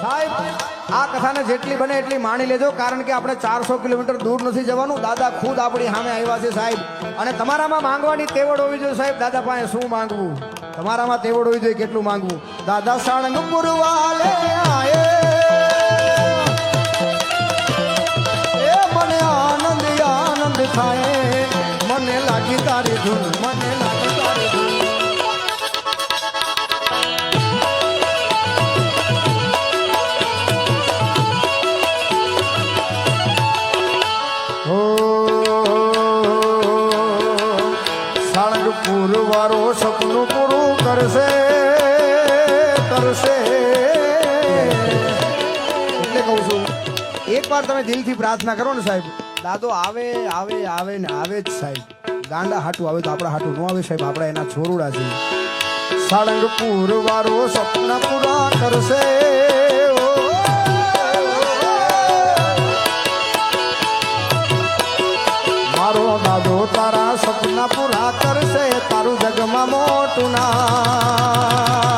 સાહેબ આ કથાને જેટલી બને એટલી માણી લેજો, કારણ કે આપણે 400 કિલોમીટર દૂર નથી જવાનું. દાદા ખુદ આપણી સામે આવ્યા છે સાહેબ. અને તમારામાં માંગવાની તેવડ હોવી જોઈએ સાહેબ. દાદા પાસે શું માંગવું, તમારામાં તેવડ હોવી જોઈએ કેટલું માંગવું. દાદા સાળંગપુર વાલે આયે, એ મને આનંદ આનંદ થાય, મને લાગી તારી ધૂન, મને લાગી તારી ધૂન. સાળંગપુર વાળો સપનું પૂરું કરશે કરશે. એટલે કહું છું, એકવાર તમે દિલથી પ્રાર્થના કરો ને સાહેબ, દાદો આવે આવે આવે ને આવે જ સાહેબ. ગાંડા હાટું આવે તો આપણા હાટું ન આવે સાહેબ, આપણે એના છોરુડા છે. સાળંગપુર વાળો સપના પૂરા કરશે. મારો દાદો તારા સપના પૂરા કરશે, તારું જગમાં મોટું ના